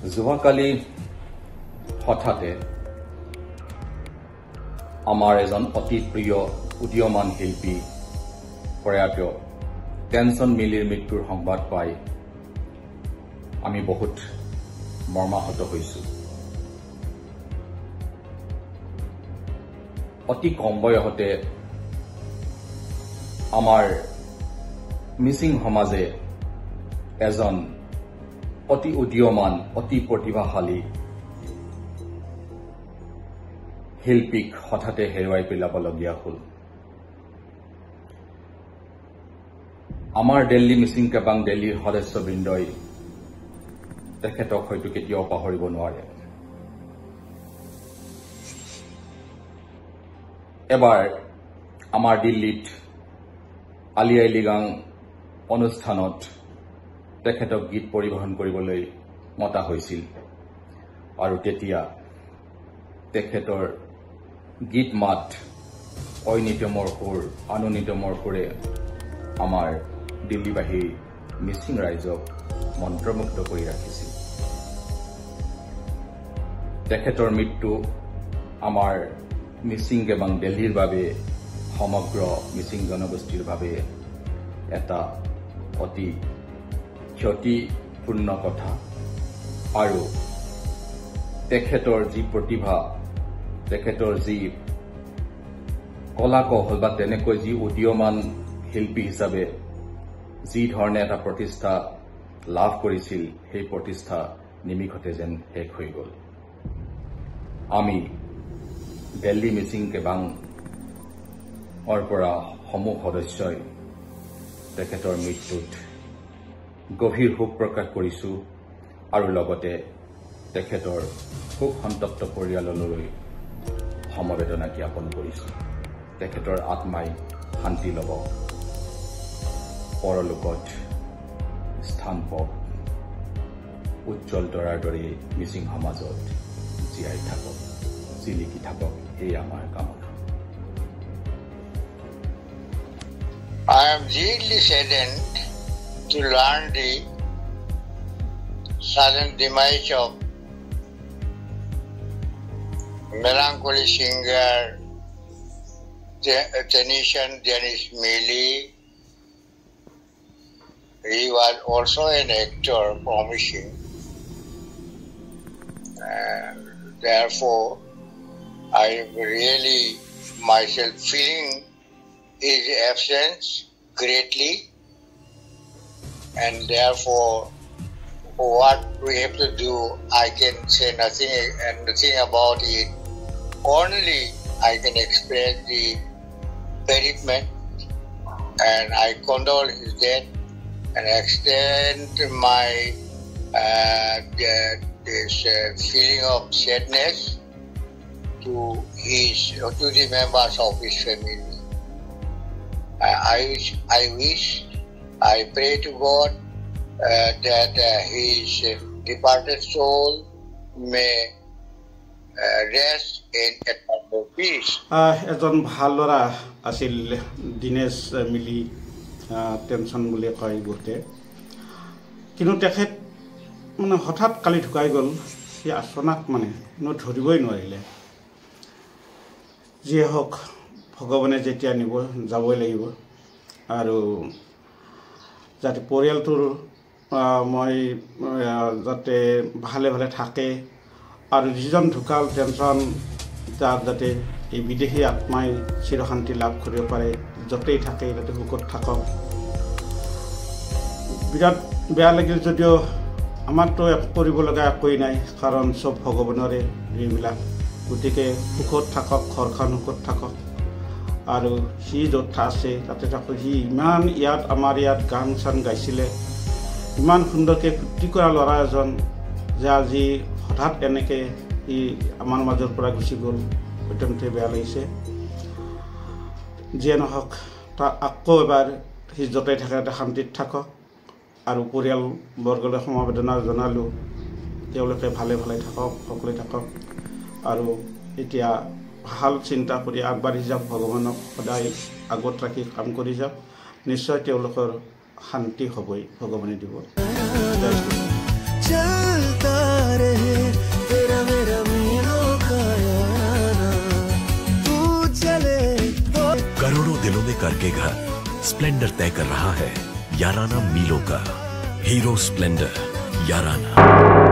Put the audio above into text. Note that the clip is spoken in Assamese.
যোৱাকালি হঠাতে আমাৰ এজন অতি প্ৰিয় উদীয়মান শিল্পী প্ৰয়াত টেনচন মিলিৰ মৃত্যুৰ সংবাদ পাই আমি বহুত মৰ্মাহত হৈছো। অতি কম বয়সতে আমাৰ মিচিং সমাজে এজন অতি উদীয়মান অতি প্ৰতিভাশালী শিল্পীক হঠাতে হেৰুৱাই পেলাবলগীয়া হ'ল। আমাৰ দিল্লী মিচিং কেবাং দিল্লীৰ সদস্যবৃন্দই তেখেতক হয়তো কেতিয়াও পাহৰিব নোৱাৰে। এবাৰ আমাৰ দিল্লীত আলি আই লৃগাং অনুষ্ঠানত তেখেতক গীত পৰিৱেশন কৰিবলৈ মতা হৈছিল আৰু তেতিয়া তেখেতৰ গীত মাত ঐনিতমৰ সুৰ আনুনিতমৰ সুৰে আমাৰ দিল্লীবাসী মিচিং ৰাইজক মন্ত্ৰমুগ্ধ কৰি ৰাখিছিল। তেখেতৰ মৃত্যু আমাৰ মিচিং কেবাং দিল্লীৰ বাবে সমগ্ৰ মিচিং জনগোষ্ঠীৰ বাবে এটা অতি ক্ষতিপূৰ্ণ কথা আৰু তেখেতৰ যি প্ৰতিভা তেখেতৰ যি কলা কৌশল বা তেনেকৈ যি উদীয়মান শিল্পী হিচাপে যি ধৰণে এটা প্ৰতিষ্ঠা লাভ কৰিছিল সেই প্ৰতিষ্ঠা নিমিষতে যেন শেষ হৈ গ'ল। আমি দিল্লী মিচিং কেবাঙৰ পৰা সমূহ সদস্যই তেখেতৰ মৃত্যুত গভীৰ শোক প্ৰকাশ কৰিছো আৰু লগতে তেখেতৰ শোক সন্তপ্ত পৰিয়াললৈ সমবেদনা জ্ঞাপন কৰিছো। তেখেতৰ আত্মাই শান্তি ল'ব, পৰলোকত স্থান পাওক, উজ্জ্বল তৰাৰ দৰে মিচিং সমাজত জীয়াই থাকক, জিলিকি থাকক, এই আমাৰ কামনা। I am deeply saddened to learn the sudden demise of melancholy singer Tennyson Dennis Millie. He was also an actor, promising. Therefore, I am really myself feeling his absence greatly, and therefore what we have to do, I can say nothing about it. Only I can express the bereavement, and I condole his death and extend my this feeling of sadness to the members of his family. I pray to God that his departed soul may rest in eternal peace. এজন ভাল ল'ৰা আছিল দিনেশ মিলি, টেনচন বুলি কয় বহুতে, কিন্তু তেখেত মানে হঠাৎ কালি ঢুকাই গ'ল। সেই আচনাক মানে ধৰিবই নোৱাৰিলে। যিয়ে হওক, ভগৱানে যেতিয়া নিব যাবই লাগিব আৰু যাতে পৰিয়ালটোৰ মই যাতে ভালে ভালে থাকে আৰু যিজন ঢুকাল টেনচন তাৰ যাতে এই বিদেশী আত্মাই চিৰশান্তি লাভ কৰিব পাৰে, য'তেই থাকে যাতে সুখত থাকক। বিৰাট বেয়া লাগিল, যদিও আমাৰতো কৰিব লগা একোৱেই নাই, কাৰণ চব ভগৱানৰে এইবিলাক। গতিকে সুখত থাকক, ঘৰখন সুখত থাকক আৰু সি য'ত আছে তাতে থাকক। সি ইমান আমাৰ ইয়াত গান চান গাইছিলে, ইমান সুন্দৰকৈ ফূৰ্তি কৰা ল'ৰা এজন, যে আজি হঠাৎ এনেকৈ সি আমাৰ মাজৰ পৰা গুচি গ'ল। অত্যন্ত বেয়া লাগিছে। যিয়ে নহওক, তাক আকৌ এবাৰ সি য'তেই থাকে তাতে শান্তিত থাকক আৰু পৰিয়ালবৰ্গলৈ সমবেদনা জনালোঁ, তেওঁলোকে ভালে ভালে থাকক, সকলোৱে থাকক আৰু এতিয়া ভাল চিন্তা কৰি আগবাঢ়ি যাওক, ভগৱানক সদায় আগত ৰাখি কাম কৰি যাওক। নিশ্চয় তেওঁলোকৰ শান্তি হ'বই, ভগৱানে দিব। करके घर स्प्लेंडर तय कर रहा है याराना मीलों का। हीरो स्प्लेंडर याराना।